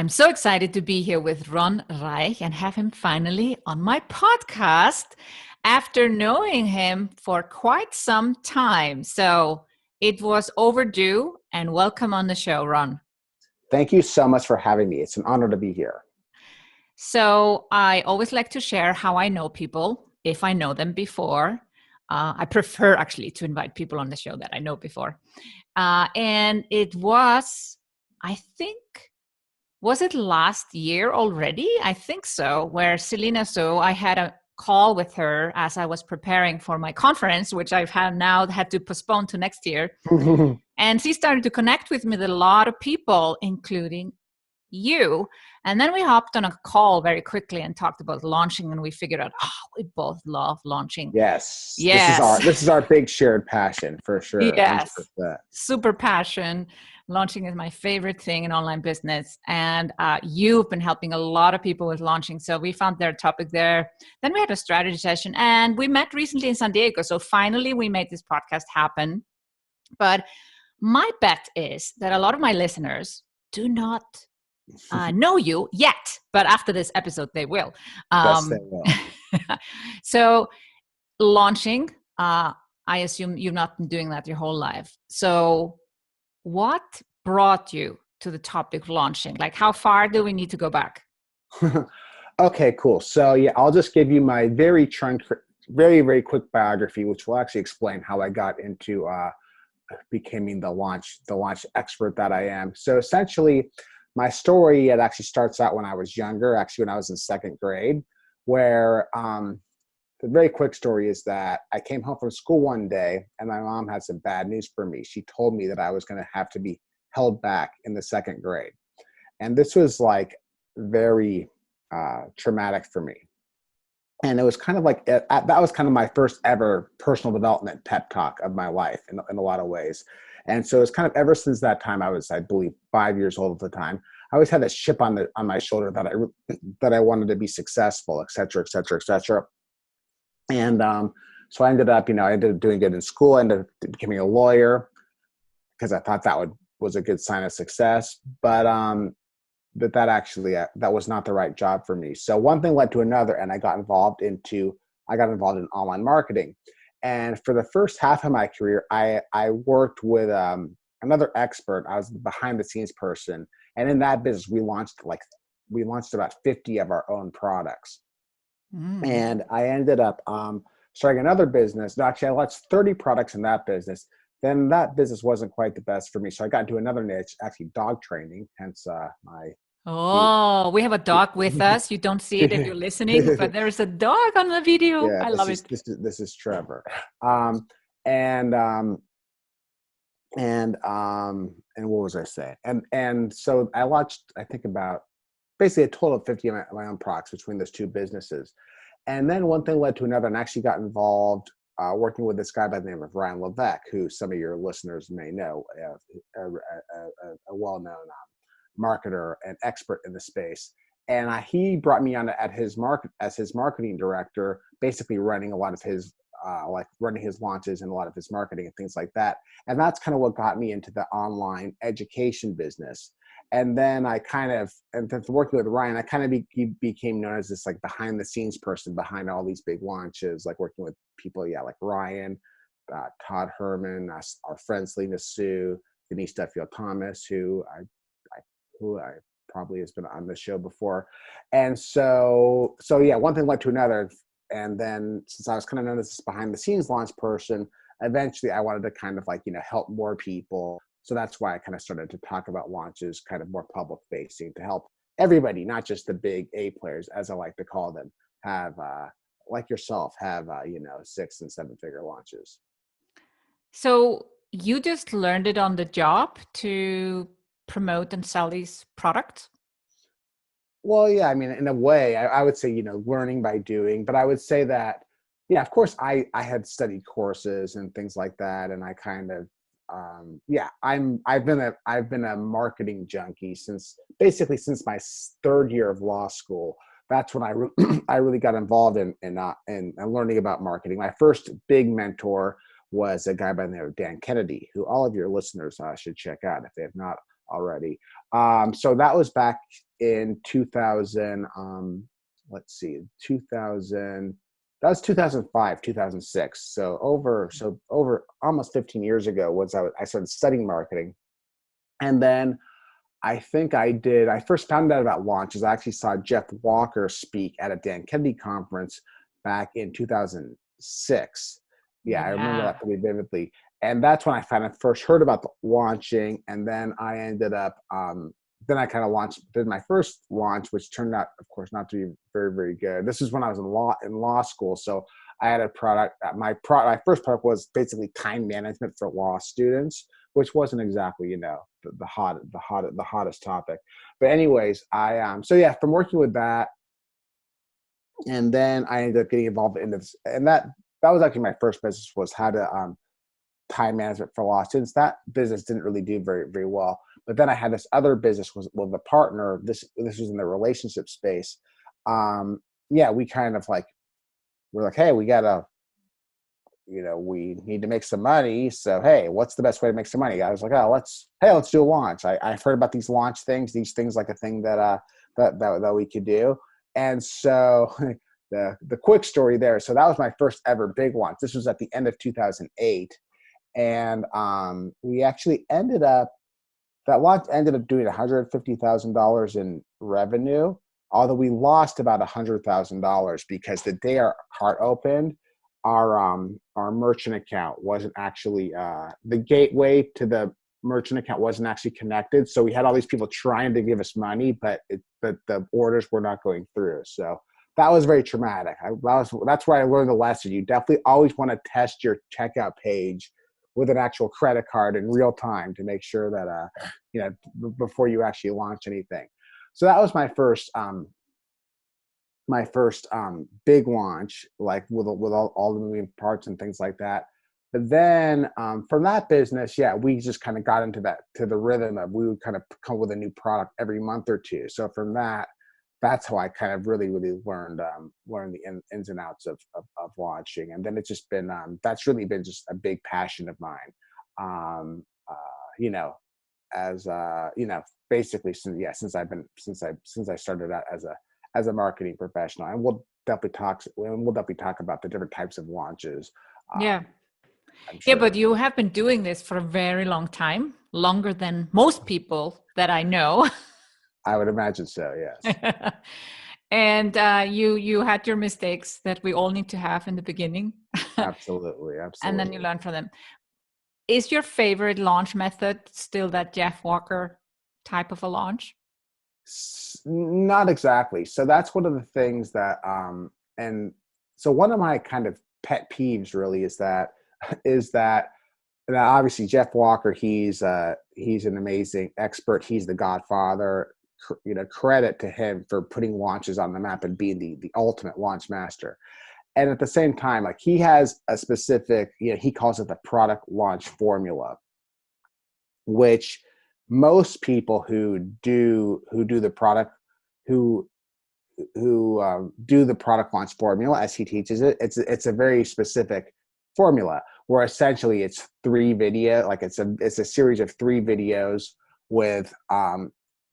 I'm so excited to be here with Ron Reich and have him finally on my podcast after knowing him for quite some time. So it was overdue, and welcome on the show, Ron. Thank you so much for having me. It's an honor to be here. So I always like to share how I know people, if I know them before. I prefer actually to invite people on the show that I know before. And it was, I think, was it last year already? I think so, where Selena Soo, I had a call with her as I was preparing for my conference, which I've now had to postpone to next year. And she started to connect with me with a lot of people, including you. And then we hopped on a call very quickly and talked about launching, and we figured out, we both love launching. Yes. Yes. This is our big shared passion for sure. Yes. 100%. Super passion. Launching is my favorite thing in online business. And you've been helping a lot of people with launching. So we found their topic there. Then we had a strategy session and we met recently in San Diego. So finally we made this podcast happen. But my bet is that a lot of my listeners do not know you yet, but after this episode, they will. Yes, they will. So launching, I assume you've not been doing that your whole life. So what brought you to the topic of launching? Like, how far do we need to go back? Okay, cool. So yeah, I'll just give you my very, very quick biography, which will actually explain how I got into becoming the launch expert that I am. So essentially, my story, it actually starts out when I was younger, actually when I was in second grade, where the very quick story is that I came home from school one day and my mom had some bad news for me. She told me that I was going to have to be held back in the second grade. And this was like very traumatic for me. And it was kind of like, that was kind of my first ever personal development pep talk of my life in a lot of ways. And so it's kind of ever since that time, I believe 5 years old at the time, I always had this chip on my shoulder that I wanted to be successful, et cetera, et cetera, et cetera. And so I ended up doing good in school. I ended up becoming a lawyer because I thought that was a good sign of success. But that was not the right job for me. So one thing led to another, and I got involved in online marketing. And for the first half of my career, I worked with another expert. I was the behind the scenes person. And in that business, we launched about 50 of our own products. And I ended up starting another business. No, actually, I launched 30 products in that business. Then that business wasn't quite the best for me. So I got into another niche, actually dog training, hence my... Oh, we have a dog with us. You don't see it if you're listening, but there's a dog on the video. Yeah, I love it. This is Trevor. And what was I saying? And so I launched, I think about basically a total of 50 of my own products between those two businesses. And then one thing led to another, and I actually got involved working with this guy by the name of Ryan Levesque, who some of your listeners may know, a well-known marketer and expert in the space. And he brought me on as his marketing director, basically running a lot of his running his launches and a lot of his marketing and things like that. And that's kind of what got me into the online education business. And then working with Ryan, I kind of became known as this like behind the scenes person behind all these big launches, like working with people, like Ryan, Todd Herman, our friend Selena Soo, Denise Duffield Thomas, who I probably has been on the show before. And so yeah, one thing led to another. And then since I was kind of known as this behind the scenes launch person, eventually I wanted to kind of help more people. So that's why I kind of started to talk about launches kind of more public facing to help everybody, not just the big A players, as I like to call them, have like yourself, have 6 and 7 figure launches. So you just learned it on the job to promote and sell these products? Well, yeah, I mean, in a way, I would say, learning by doing, but I would say that, yeah, of course, I had studied courses and things like that, and I kind of, I've been a marketing junkie since my third year of law school. That's when I really got involved in learning about marketing. My first big mentor was a guy by the name of Dan Kennedy, who all of your listeners should check out if they have not already. So that was back in 2000. Let's see, 2000. That was 2005, 2006. So over almost 15 years ago was I started studying marketing. And then I think I first found out about launches. I actually saw Jeff Walker speak at a Dan Kennedy conference back in 2006. Yeah, I remember Yeah. that pretty vividly. And that's when I kind of first heard about the launching. And then I ended up, then I kind of did my first launch, which turned out, of course, not to be very, very good. This is when I was in law school. So I had a product. My first product was basically time management for law students, which wasn't exactly, the hottest topic. But anyways, so yeah, from working with that, and then I ended up getting involved in this, and that was actually my first business, was how to time management for law students. That business didn't really do very, very well. But then I had this other business with a partner. This was in the relationship space. Yeah, we kind of we're like, hey, we gotta, we need to make some money. So, hey, what's the best way to make some money? I was like, let's do a launch. I've heard about these launch things, like a thing that we could do. And so the quick story there. So that was my first ever big launch. This was at the end of 2008. And we actually that launch ended up doing $150,000 in revenue, although we lost about $100,000 because the day our cart opened, our merchant account wasn't actually the gateway to the merchant account wasn't actually connected. So we had all these people trying to give us money, but the orders were not going through. So that was very traumatic. That's where I learned the lesson. You definitely always want to test your checkout page with an actual credit card in real time to make sure that before you actually launch anything. So that was my first big launch, like with all the moving parts and things like that. But then from that business, yeah, we just kind of got into the rhythm of, we would kind of come with a new product every month or two. So from that's how I kind of really, really learned the ins and outs of launching. And then it's just been, that's really been just a big passion of mine. As basically since I started out as a marketing professional. And we'll definitely talk about the different types of launches. Yeah. I'm Yeah, sure. but you have been doing this for a very long time, longer than most people that I know. I would imagine so, yes. And you had your mistakes that we all need to have in the beginning. Absolutely. And then you Absolutely. learn from them. Is your favorite launch method still that Jeff Walker type of a launch? Not exactly. So that's one of the things that, and so one of my kind of pet peeves really is that, now obviously Jeff Walker, he's an amazing expert. He's the godfather. Credit to him for putting launches on the map and being the ultimate launch master. And at the same time, like, he has a specific, he calls it the product launch formula, which most people who do the product, who do the product launch formula as he teaches it, it's a very specific formula where essentially it's it's a series of 3 videos with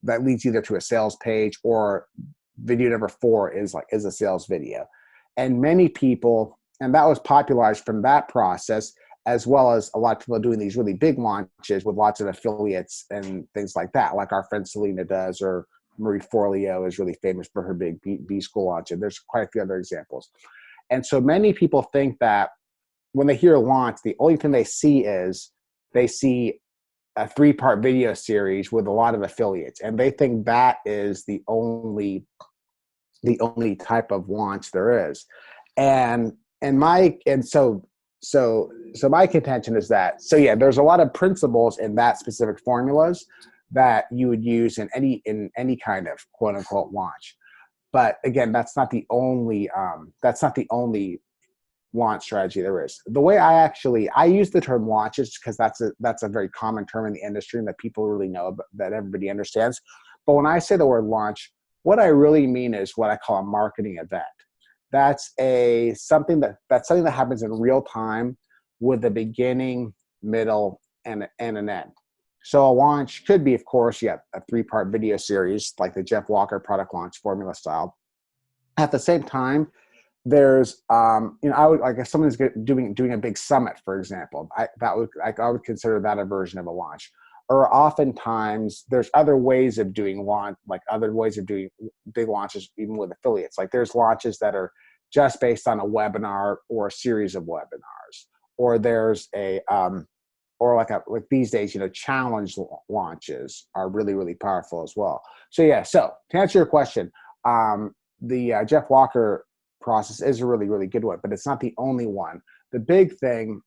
that leads either to a sales page, or video number 4 is a sales video. And many people, and that was popularized from that process, as well as a lot of people doing these really big launches with lots of affiliates and things like that, like our friend Selena does, or Marie Forleo is really famous for her big B school launch. And there's quite a few other examples. And so many people think that when they hear launch, the only thing they see is a 3-part video series with a lot of affiliates. And they think that is the only type of launch there is. And my contention is that, so yeah, there's a lot of principles in that specific formulas that you would use in any kind of quote unquote launch. But again, that's not the only launch strategy there is. The way I use the term launches because that's a very common term in the industry and that people really know, that everybody understands. But when I say the word launch, what I really mean is what I call a marketing event. That's something that happens in real time with a beginning, middle, and an end. So a launch could be, of course, a 3-part video series like the Jeff Walker product launch formula style. At the same time, there's I would, like, if someone's doing a big summit, for example, I would consider that a version of a launch. Or oftentimes there's other ways of doing launch, like other ways of doing big launches, even with affiliates. Like there's launches that are just based on a webinar or a series of webinars, or there's a or like these days, challenge launches are really, really powerful as well. So yeah, so to answer your question, the Jeff Walker process is a really, really good one, but it's not the only one. The big thing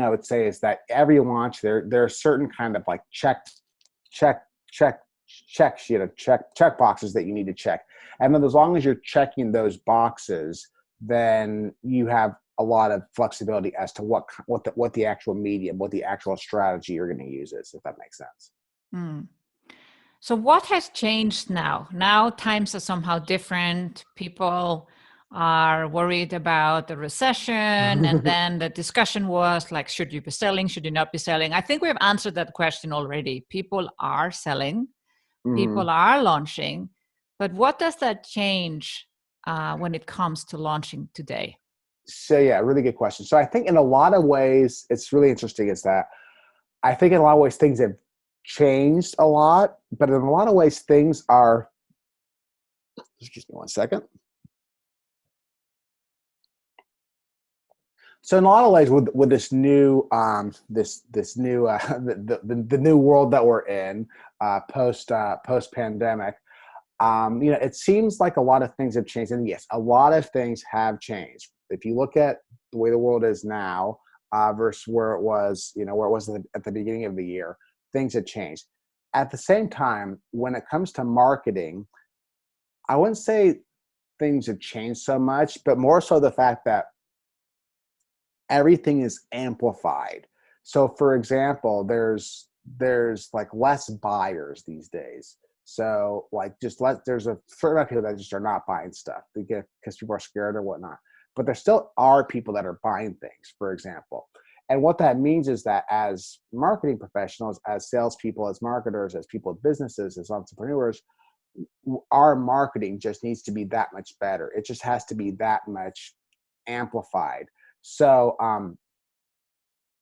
I would say is that every launch there are certain kind of like check boxes that you need to check. And then as long as you're checking those boxes, then you have a lot of flexibility as to what the actual medium, what the actual strategy you're going to use is, if that makes sense. Mm. So what has changed now? Now times are somehow different. People are worried about the recession. And then the discussion was like, should you be selling? Should you not be selling? I think we have answered that question already. People are selling. People are launching. But what does that change when it comes to launching today? So yeah, really good question. So I think in a lot of ways, it's really interesting is that I think in a lot of ways things have changed a lot, but in a lot of ways things are, excuse me one second. So in a lot of ways with this new this new the new world that we're in post pandemic, it seems like a lot of things have changed. And yes, a lot of things have changed. If you look at the way the world is now versus where it was, at the beginning of the year, things have changed. At the same time, when it comes to marketing, I wouldn't say things have changed so much, but more so the fact that everything is amplified. So for example, there's like less buyers these days. So like there's a certain amount of people that just are not buying stuff because people are scared or whatnot. But there still are people that are buying things, for example. And what that means is that as marketing professionals, as salespeople, as marketers, as people with businesses, as entrepreneurs, our marketing just needs to be that much better. It just has to be that much amplified. So,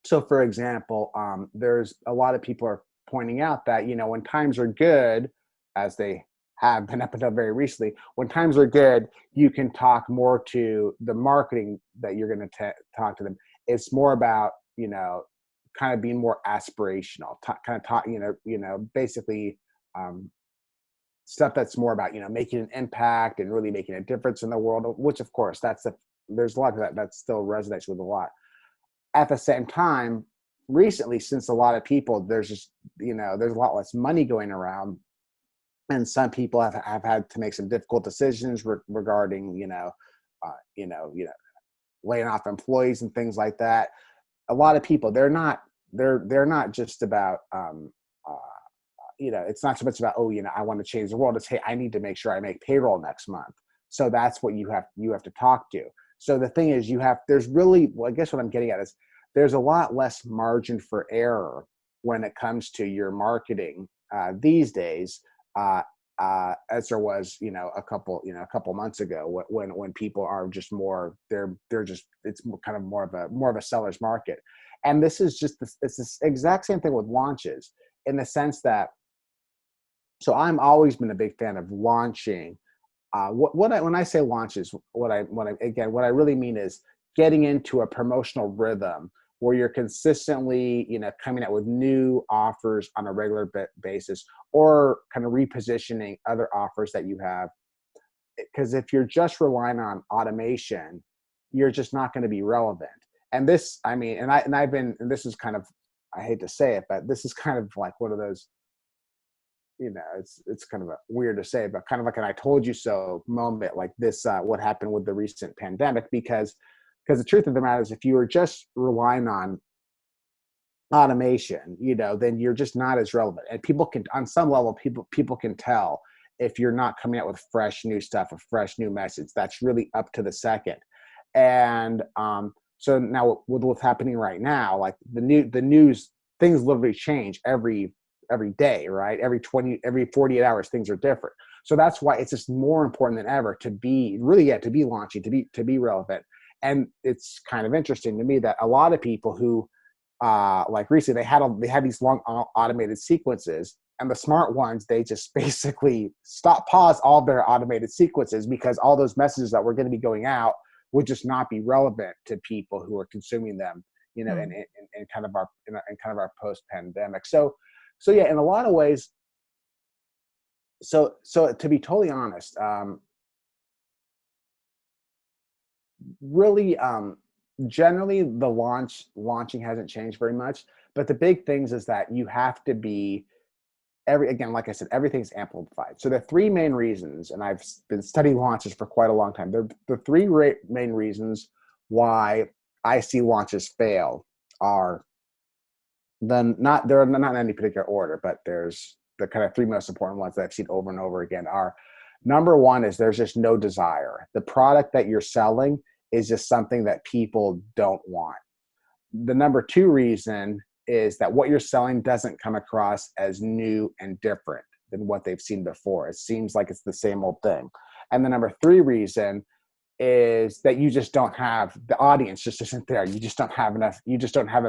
so for example, there's a lot of people are pointing out that, when times are good, as they have been up until very recently, when times are good, you can talk more to the marketing that you're going to talk to them. It's more about, kind of being more aspirational, basically stuff that's more about, making an impact and really making a difference in the world, which of course there's a lot of that still resonates with a lot. At the same time, recently, since a lot of people, there's just, there's a lot less money going around, and some people have had to make some difficult decisions regarding, laying off employees and things like that. A lot of people, they're not just about, it's not so much about, I want to change the world. It's, hey, I need to make sure I make payroll next month. So that's what you have to talk to. So the thing is, there's really, well, I guess what I'm getting at is there's a lot less margin for error when it comes to your marketing these days, as there was, a couple months ago when people are just more, they're just, it's kind of more of a seller's market. And this is just it's this exact same thing with launches, in the sense that, so I'm always been a big fan of launching. When I say launches, what I really mean is getting into a promotional rhythm where you're consistently, coming out with new offers on a regular basis, or kind of repositioning other offers that you have. Because if you're just relying on automation, you're just not going to be relevant. And this, I mean, and this is kind of, I hate to say it, but this is kind of like one of those, it's kind of weird to say, but kind of like an I told you so moment, like this, what happened with the recent pandemic, because the truth of the matter is, if you were just relying on automation, then you're just not as relevant. And people can, on some level, people can tell if you're not coming out with fresh new stuff, a fresh new message. That's really up to the second. And so now with what's happening right now, like the news things literally change every day, right? Every 48 hours, things are different. So that's why it's just more important than ever to be launching, to be relevant. And it's kind of interesting to me that a lot of people who like recently they had these long automated sequences, and the smart ones, they just basically pause all their automated sequences because all those messages that were going to be going out would just not be relevant to people who are consuming them, in kind of our post pandemic. So yeah, in a lot of ways. So to be totally honest, really, generally the launching hasn't changed very much. But the big things is that you have to be again, like I said, everything's amplified. So the three main reasons, and I've been studying launches for quite a long time. The three main reasons why I see launches fail are they're not in any particular order, but there's the kind of three most important ones that I've seen over and over again are: number one is there's just no desire. The product that you're selling is just something that people don't want. The number two reason is that what you're selling doesn't come across as new and different than what they've seen before. It seems like it's the same old thing. And the number three reason is that you just don't have the audience just isn't there. You just don't have enough. You just don't have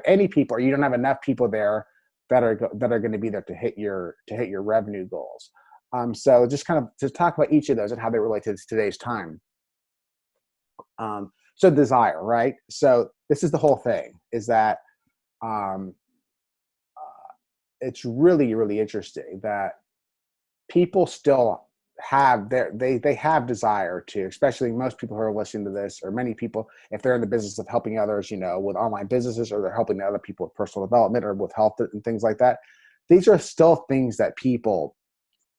any people, or you don't have enough people there that are going to be there to hit your revenue goals. So just kind of to talk about each of those and how they relate to today's time. So desire, right? So this is the whole thing, is that it's really, really interesting that people still have they have desire to, especially most people who are listening to this, or many people, if they're in the business of helping others, with online businesses, or they're helping other people with personal development or with health and things like that. These are still things that people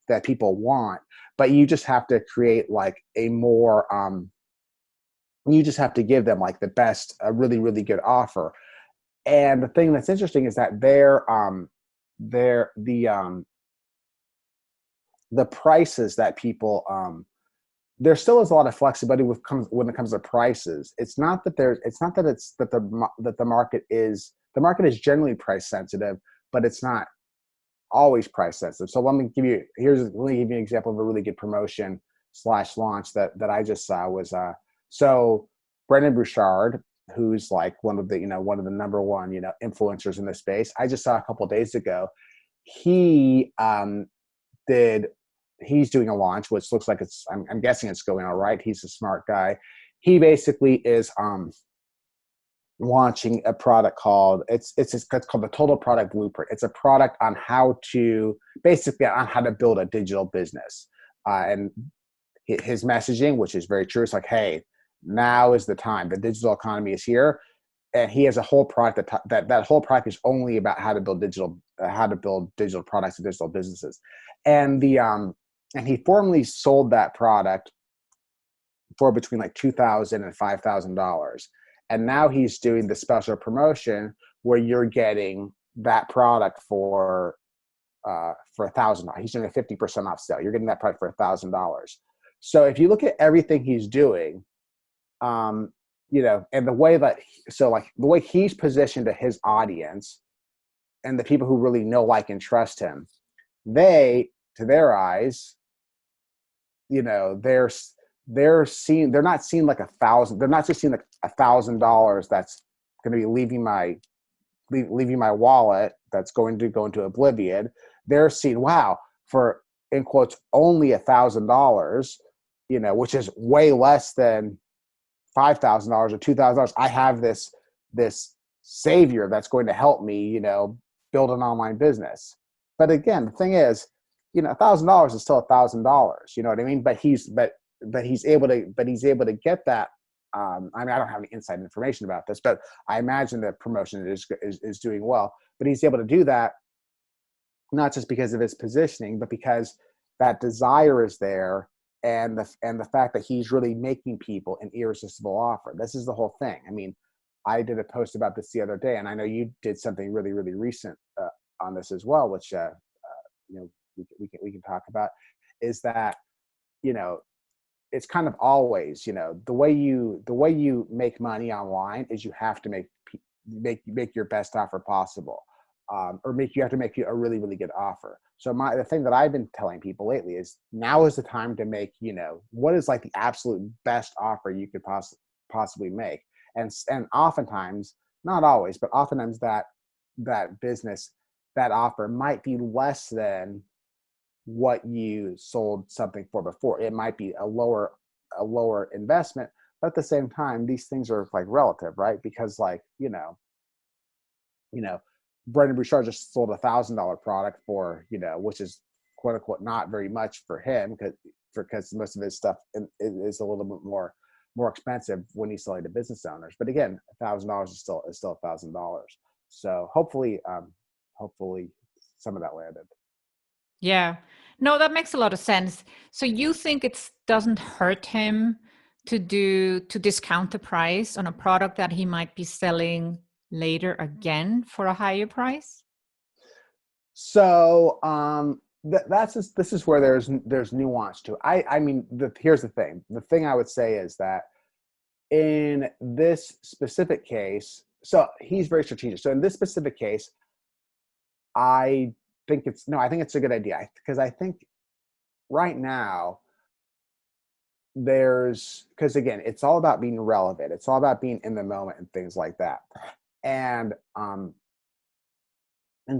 want, but you just have to create like a more you just have to give them like the best, a really, really good offer. And the thing that's interesting is that the prices that people there still is a lot of flexibility when it comes to prices. It's not that the market is generally price sensitive, but it's not always price sensitive. So let me give you an example of a really good promotion / launch that I just saw was so Brendan Bouchard, who's like one of the number one influencers in this space. I just saw a couple of days ago. He's doing a launch, which looks like I'm guessing it's going all right. He's a smart guy. He basically is launching a product called it's called the Total Product Blueprint. It's a product on how to build a digital business. And his messaging, which is very true, it's like, hey, now is the time. The digital economy is here. And he has a whole product that whole product is only about how to build digital products and digital businesses. And and he formally sold that product for between like $2,000 and $5,000. And now he's doing the special promotion where you're getting that product for $1,000. He's doing a 50% off sale. You're getting that product for $1,000. So if you look at everything he's doing, and the way the way he's positioned to his audience and the people who really know, like, and trust him, to their eyes, they're not seeing like they're not just seeing like $1,000 that's going to be leaving my wallet, that's going to go into oblivion. They're seeing, wow, for, in quotes, only $1,000, which is way less than $5,000 or $2,000. I have this savior that's going to help me, build an online business. But again, the thing is, $1,000 is still $1,000. You know what I mean? But he's able to get that. I don't have any inside information about this, but I imagine the promotion is doing well. But he's able to do that not just because of his positioning, but because that desire is there, and the fact that he's really making people an irresistible offer. This is the whole thing. I mean, I did a post about this the other day, and I know you did something really, really recent on this as well, which we can talk about. Is that it's kind of always the way you make money online is you have to make make your best offer possible, or you have to make a really, really good offer. So the thing that I've been telling people lately is now is the time to make, what is like the absolute best offer you could possibly make. And oftentimes, not always, but oftentimes that offer might be less than what you sold something for before. It might be a lower investment, but at the same time, these things are like relative, right? Because like, Brendan Bouchard just sold $1,000 product for, which is quote unquote not very much for him because most of his stuff is a little bit more expensive when he's selling to business owners. But again, $1,000 is still $1,000. So hopefully some of that landed. Yeah. No, that makes a lot of sense. So you think it doesn't hurt him to discount the price on a product that he might be selling later again for a higher price? So this is where there's nuance to it. I mean, here's the thing. The thing I would say is that in this specific case, so he's very strategic. So in this specific case, I think it's a good idea, because I think right now because again, it's all about being relevant. It's all about being in the moment and things like that. And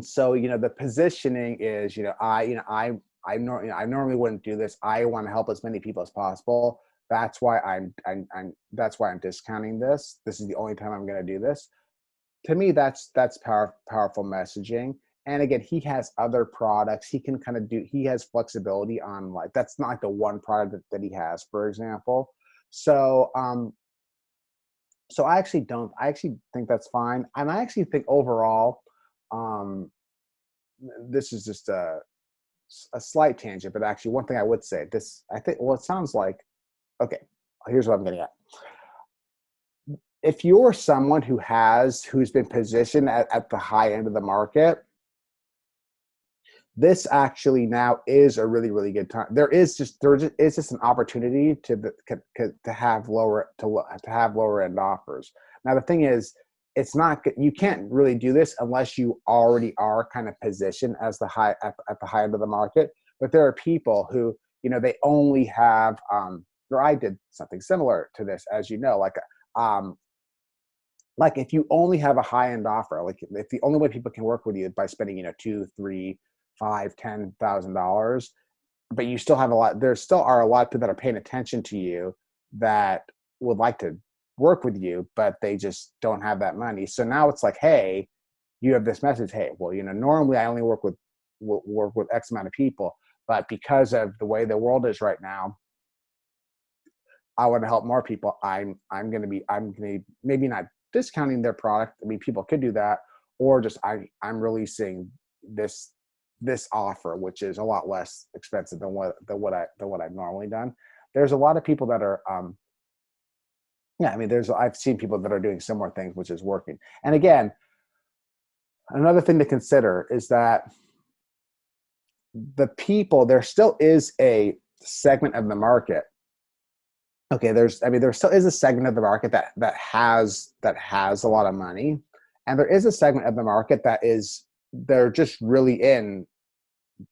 so, the positioning is, I normally wouldn't do this. I want to help as many people as possible. That's why I'm discounting this. This is the only time I'm going to do this. To me, that's powerful messaging. And again, he has other products. He can he has flexibility on, like, that's not like the one product that he has, for example. So, so I actually think that's fine. And I actually think overall, this is just a slight tangent, but actually one thing I would say, it sounds like, okay, here's what I'm getting at. If you're someone who's been positioned at the high end of the market, this actually now is a really, really good time. There is just an opportunity to have lower end offers. Now the thing is, you can't really do this unless you already are kind of positioned as the high at the high end of the market. But there are people who, they only have, or I did something similar to this, as you know, like if you only have a high end offer, like if the only way people can work with you is by spending, $2, $3, $5, $10,000, but you still have there still are a lot of people that are paying attention to you that would like to work with you, but they just don't have that money. So now it's like, hey, you have this message. Hey, well, normally I only work with X amount of people, but because of the way the world is right now, I want to help more people. I'm going to be maybe not discounting their product. I mean, people could do that, or just I'm releasing this offer, which is a lot less expensive than what I've normally done. There's a lot of people that are, I mean, I've seen people that are doing similar things, which is working. And again, another thing to consider is that there still is a segment of the market. Okay, there still is a segment of the market that has a lot of money, and there is a segment of the market they're just really in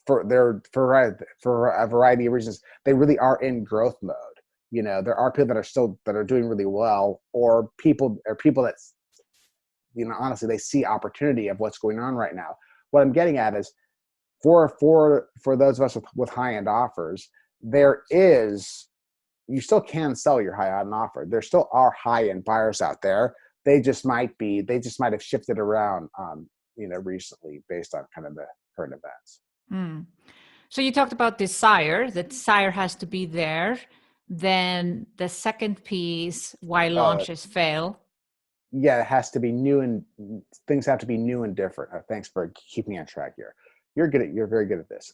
for a variety of reasons. They really are in growth mode. There are people that are doing really well, or people that, honestly, they see opportunity of what's going on right now. What I'm getting at is, for those of us with high end offers, you still can sell your high end offer. There still are high end buyers out there. They just might have shifted around, recently based on kind of the current events. Mm. So you talked about desire. The desire has to be there. Then the second piece, why launches fail. Yeah, it has to be new, and things have to be new and different. Thanks for keeping on track here. You're very good at this.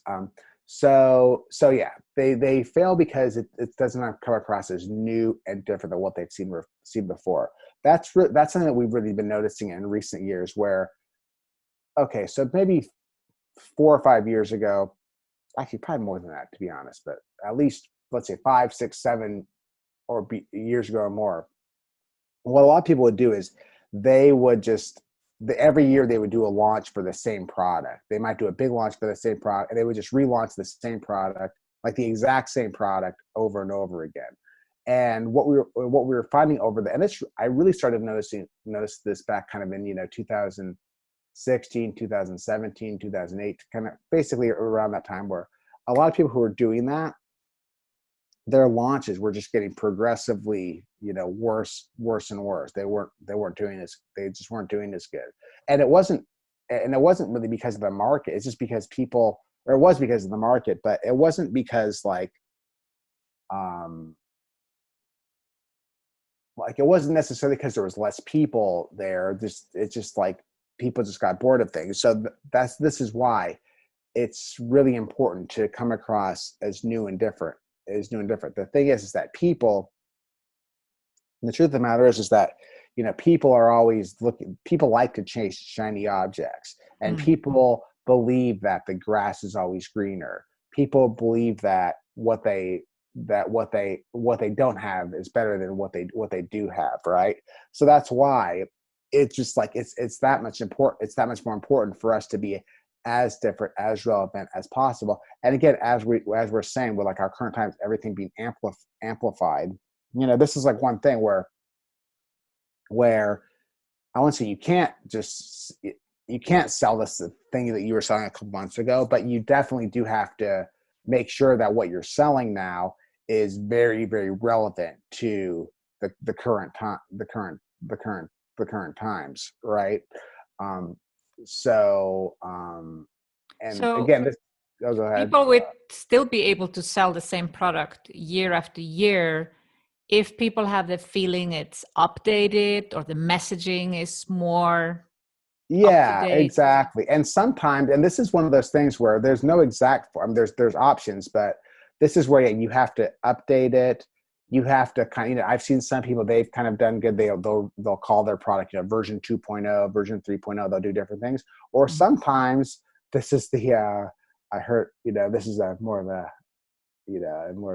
So yeah, they fail because it doesn't come across as new and different than what they've seen before. That's something that we've really been noticing in recent years. Where, okay, so maybe 4 or 5 years ago, actually probably more than that, to be honest, but at least let's say 5, 6, 7 years ago or more, what a lot of people would do is they would just, every year they would do a launch for the same product. They might do a big launch for the same product, and they would just relaunch the same product, like the exact same product over and over again. And what we were finding over the, and it's, I really started notice this back kind of in, 2016, 2017, 2008, kind of basically around that time, where a lot of people who were doing that, their launches were just getting progressively, worse and worse. They just weren't doing as good. And it wasn't really because of the market. It's just because people, or it was because of the market, but it wasn't because like it wasn't necessarily because there was less people there. It's just like people just got bored of things. So this is why it's really important to come across as new and different. The thing is that people, and the truth of the matter is that, people are always looking, people like to chase shiny objects, and people believe that the grass is always greener. People believe that what they don't have is better than what they do have, right? So that's why it's just like it's that much more important for us to be as different, as relevant as possible. And again, as we're saying, with like our current times, everything being amplified, this is like one thing where I won't say you can't sell this thing that you were selling a couple months ago, but you definitely do have to make sure that what you're selling now is very, very relevant to the current time, the current times, right? So again, go ahead. People would still be able to sell the same product year after year if people have the feeling it's updated or the messaging is more Yeah, exactly. And sometimes, and this is one of those things where there's no exact form, there's options, but this is where you have to update it. You have to kind of, I've seen some people, they've kind of done good. They'll call their product, version 2.0, version 3.0, they'll do different things. Or sometimes this is I heard, this is more of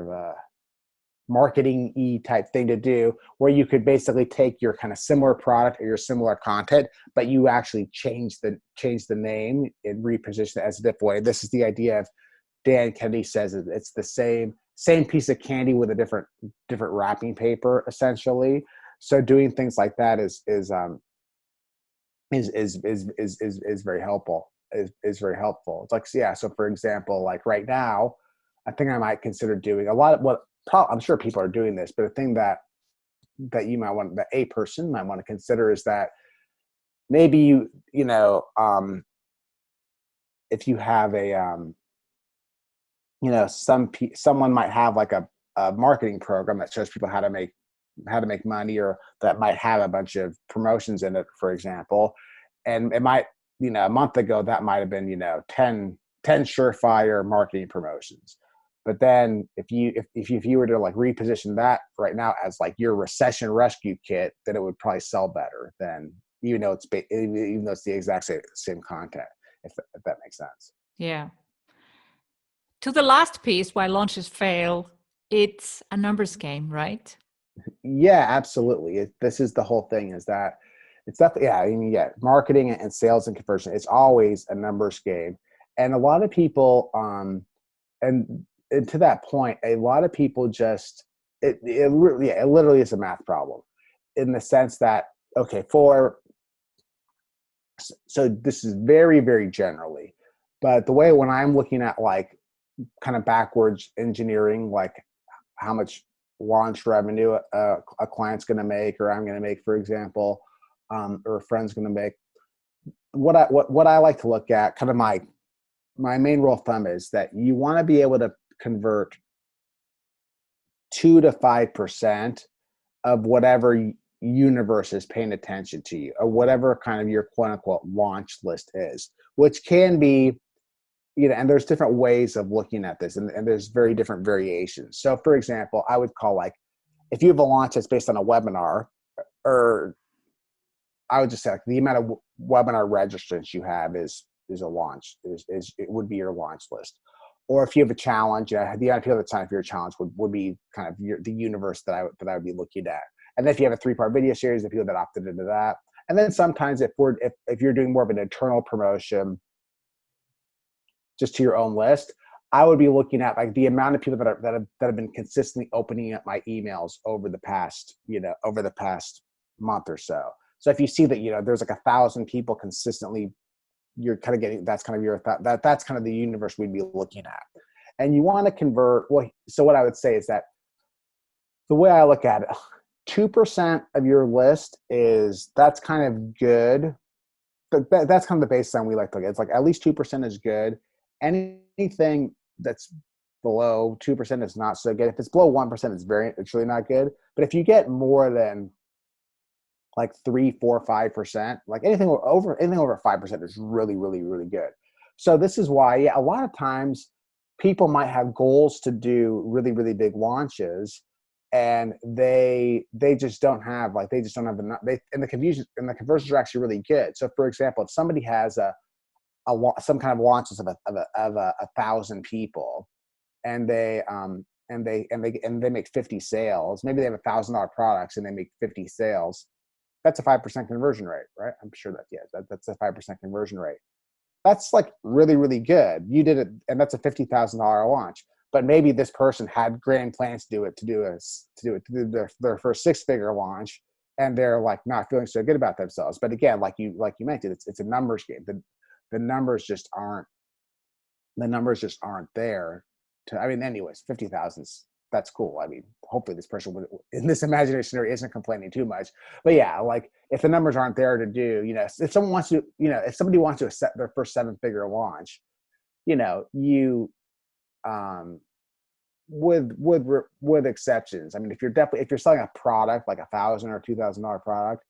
a marketing-y type thing to do, where you could basically take your kind of similar product or your similar content, but you actually change the name and reposition it as a different way. This is the idea of, Dan Kennedy says, it's the same piece of candy with a different wrapping paper, essentially. So doing things like that is very helpful. Is very helpful. It's like, yeah. So for example, like right now, I think I might consider doing a lot of what, I'm sure people are doing this, but the thing that you might want, that a person might want to consider, is that maybe if you have someone might have like a marketing program that shows people how to make money, or that might have a bunch of promotions in it, for example. And it might, a month ago, that might have been 10 surefire marketing promotions. But then if you were to like reposition that right now as like your recession rescue kit, then it would probably sell better than, even though it's the exact same content, if that makes sense. Yeah. To the last piece, why launches fail, it's a numbers game, right? Yeah, absolutely. This is the whole thing, is that it's definitely, yeah, I mean, yeah, marketing and sales and conversion, it's always a numbers game. And a lot of people, and to that point, a lot of people just, it literally is a math problem, in the sense that, okay, so this is very, very generally, but the way when I'm looking at like kind of backwards engineering, like how much launch revenue a client's going to make, or I'm going to make, for example, or a friend's going to make, what I like to look at, kind of my main rule of thumb, is that you want to be able to convert 2 to 5% of whatever universe is paying attention to you, or whatever kind of your quote unquote launch list is, which can be, and there's different ways of looking at this, and there's very different variations. So for example, I would call, like, if you have a launch that's based on a webinar, or I would just say like the amount of webinar registrants you have is a launch, it would be your launch list. Or if you have a challenge, the amount of people that sign up for your challenge would be kind of the universe that I would be looking at. And then if you have a 3-part video series, the people that opted into that. And then sometimes if you're doing more of an internal promotion, just to your own list, I would be looking at like the amount of people that have been consistently opening up my emails over the past month or so. So if you see that there's like 1,000 people consistently, you're kind of getting, that's kind of that's kind of the universe we'd be looking at. And you want to convert. Well, so what I would say is that the way I look at it, 2% of your list that's kind of good. That's kind of the baseline we like to look at. It's like at least 2% is good. Anything that's below 2% is not so good. If it's below 1%, it's really not good. But if you get more than like 3, 4, 5%, like anything over 5% is really, really, really good. So this is why, a lot of times people might have goals to do really, really big launches, and they just don't have enough. And the conversions are actually really good. So for example, if somebody has some kind of launches of 1,000 people, and they make 50 sales. Maybe they have $1,000 products and they make 50 sales. That's a 5% conversion rate, right? I'm sure that's a 5% conversion rate. That's like really, really good. You did it, and that's a $50,000 launch. But maybe this person had grand plans to do their first 6-figure launch, and they're like not feeling so good about themselves. But again, like you mentioned, it's a numbers game. The numbers just aren't there. Anyways, 50,000, that's cool. I mean, hopefully this person in this imaginary scenario isn't complaining too much. But yeah, like if the numbers aren't there to do, if somebody wants to set their first 7-figure launch, you with exceptions. I mean, if you're selling a product like $1,000 or $2,000 product,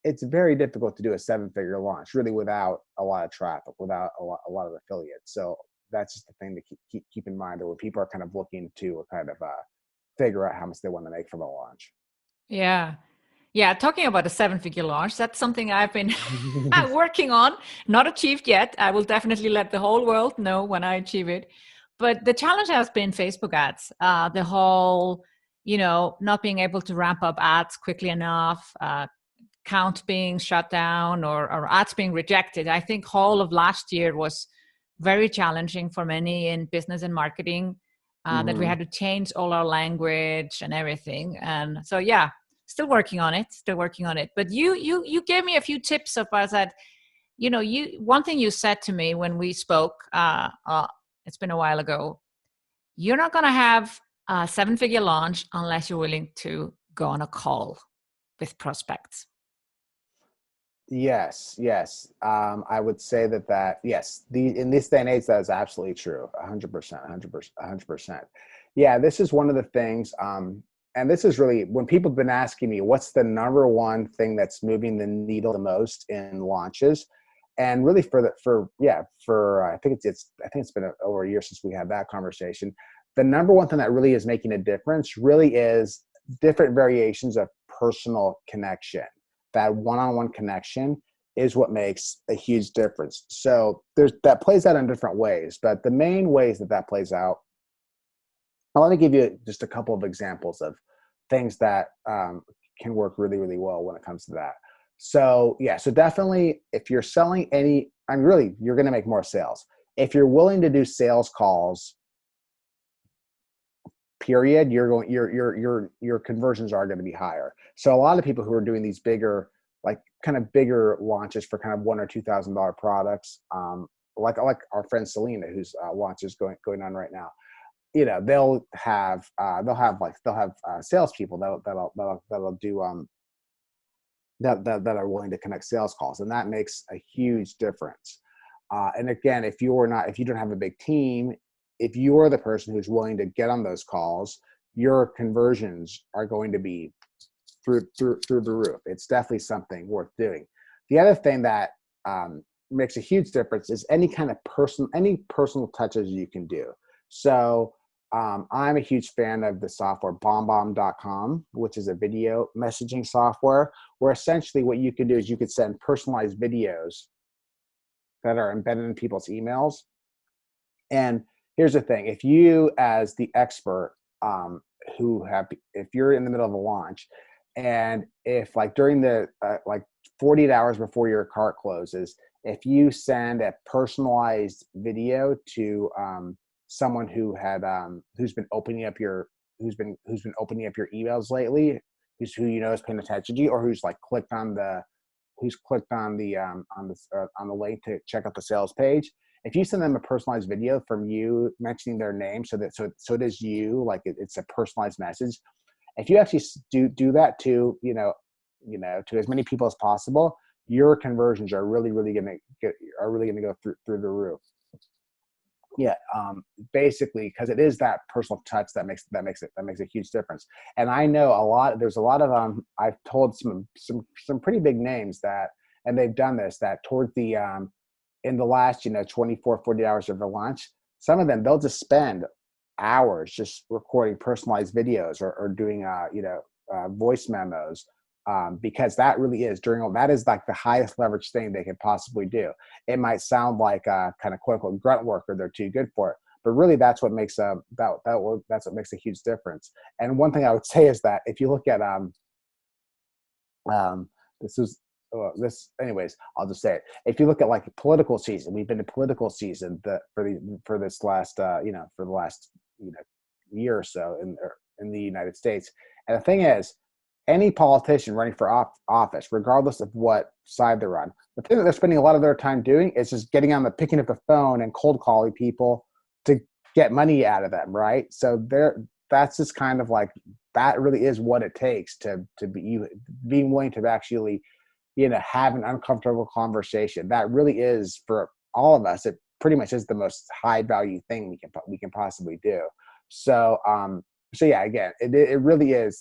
it's very difficult to do a 7-figure launch really without a lot of traffic, without a lot of affiliates. So that's just the thing to keep in mind, where people are kind of looking to kind of figure out how much they want to make from a launch. Yeah. Yeah. Talking about a 7-figure launch, that's something I've been working on, not achieved yet. I will definitely let the whole world know when I achieve it. But the challenge has been Facebook ads, the whole, not being able to ramp up ads quickly enough, count being shut down or ads being rejected. I think whole of last year was very challenging for many in business and marketing, that we had to change all our language and everything. And so, yeah, still working on it. But you gave me a few tips about that. One thing you said to me when we spoke, it's been a while ago, you're not going to have a 7-figure launch unless you're willing to go on a call with prospects. Yes. I would say yes, in this day and age, that is absolutely true. 100%. Yeah, this is one of the things, and this is really when people have been asking me, what's the number one thing that's moving the needle the most in launches? And really I think it's been over a year since we had that conversation. The number one thing that really is making a difference really is different variations of personal connection. That one-on-one connection is what makes a huge difference. So that plays out in different ways, but the main ways that plays out, I want to give you just a couple of examples of things that can work really, really well when it comes to that. So yeah, so definitely if you're selling you're going to make more sales. If you're willing to do sales calls, period, your conversions are going to be higher. So a lot of people who are doing these bigger launches for kind of $1,000 or $2,000 products, like our friend Selena, whose launch is going on right now, they'll have salespeople that'll do that are willing to connect sales calls, and that makes a huge difference. And again, if you don't have a big team, if you're the person who's willing to get on those calls, your conversions are going to be through the roof. It's definitely something worth doing. The other thing that makes a huge difference is any personal touches you can do. So I'm a huge fan of the software BombBomb.com, which is a video messaging software, where essentially what you can do is you could send personalized videos that are embedded in people's emails. And here's the thing: if you, as the expert, if you're in the middle of a launch, and if during the 48 hours before your cart closes, if you send a personalized video to someone who's been opening up your emails lately, who you know is paying attention to you, or who's clicked on the link to check out the sales page. If you send them a personalized video from you mentioning their name, so it is you, it's a personalized message. If you actually do that to to as many people as possible, your conversions are really going to go through the roof. Yeah, basically, because it is that personal touch that makes a huge difference. And I know there's a lot of I've told some pretty big names and they've done this, that toward the in the last 24, 40 hours of the launch, some of them, they'll just spend hours just recording personalized videos or doing voice memos, because that really is that is like the highest leverage thing they could possibly do. It might sound like kind of quote unquote grunt work, or they're too good for it, but really that's what makes that's what makes a huge difference. And one thing I would say is that if you look at anyways, I'll just say it. If you look at political season, we've been in political season for this last for the last year or so in the United States. And the thing is, any politician running for office, regardless of what side they're on, the thing that they're spending a lot of their time doing is just picking up the phone and cold calling people to get money out of them, right? So that's just kind of that really is what it takes to be being willing to actually have an uncomfortable conversation. That really is, for all of us, it pretty much is the most high value thing we can possibly do. So yeah, again, it really is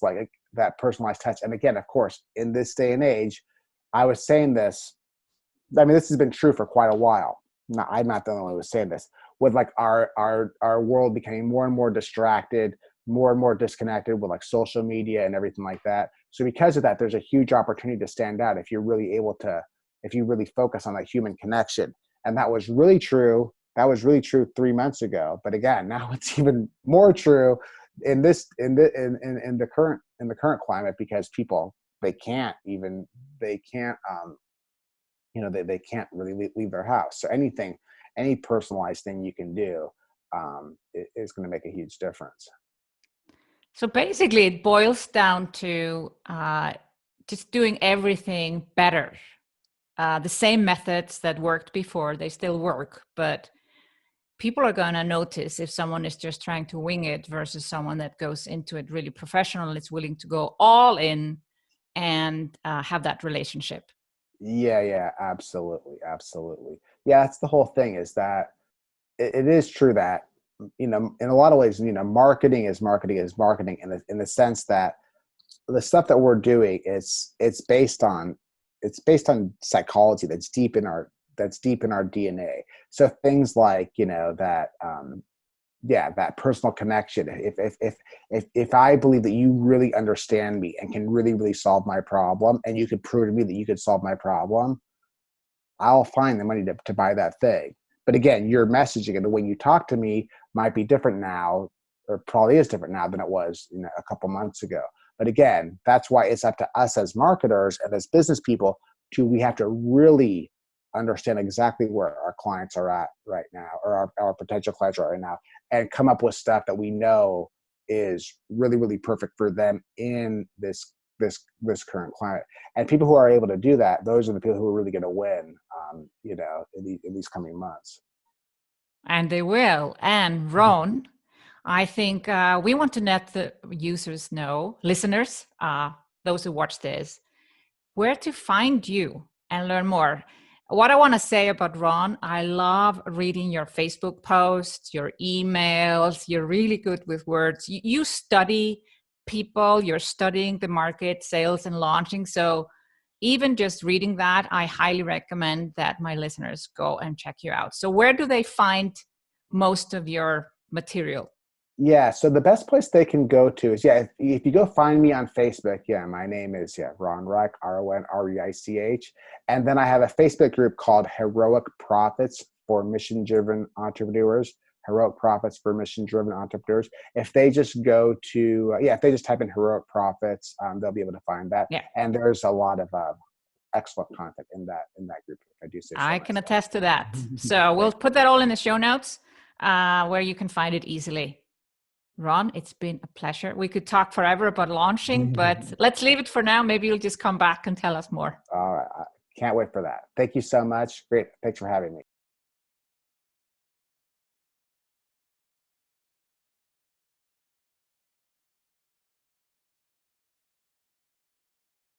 that personalized touch. And again, of course, in this day and age, I was saying this, I mean, this has been true for quite a while. I'm not the only one who was saying this, with our world becoming more and more distracted, more and more disconnected with social media and everything like that. So because of that, there's a huge opportunity to stand out if you really focus on that human connection. And that was really true. That was really true 3 months ago. But again, now it's even more true in the current climate, because people, they can't really leave their house. So any personalized thing you can do is going to make a huge difference. So basically, it boils down to just doing everything better. The same methods that worked before, they still work, but people are going to notice if someone is just trying to wing it versus someone that goes into it really professional, is willing to go all in and have that relationship. Yeah, absolutely. Yeah, that's the whole thing, is that it is true that, in a lot of ways, marketing is marketing in the sense that the stuff that we're doing it's based on psychology that's deep in our DNA. So things like, that personal connection. If I believe that you really understand me and can really solve my problem, and you could prove to me that you could solve my problem, I'll find the money to buy that thing. But again, your messaging and the way you talk to me might be different now, or probably is different now than it was a couple months ago. But again, that's why it's up to us as marketers and as business people we have to really understand exactly where our clients are at right now, or our potential clients are right now, and come up with stuff that we know is really perfect for them in this current climate. And people who are able to do that, those are the people who are really going to win, in these coming months. And they will. And Ron, I think we want to let the users know, listeners, those who watch this, where to find you and learn more. What I want to say about Ron, I love reading your Facebook posts, your emails. You're really good with words. You study people, you're studying the market, sales and launching. So even just reading that, I highly recommend that my listeners go and check you out. So where do they find most of your material? Yeah, so the best place they can go to is, if you go find me on Facebook, my name is, Ron Reich, RONREICH. And then I have a Facebook group called Heroic Profits for Mission-Driven Entrepreneurs. Heroic Profits for Mission-Driven Entrepreneurs. If they just go to, if they just type in Heroic Profits, they'll be able to find that. Yeah. And there's a lot of excellent content in that group, if I do say so I can myself. attest to that. So we'll put that all in the show notes where you can find it easily. Ron, it's been a pleasure. We could talk forever about launching, but let's leave it for now. Maybe you'll just come back and tell us more. All right. I can't wait for that. Thank you so much. Great. Thanks for having me.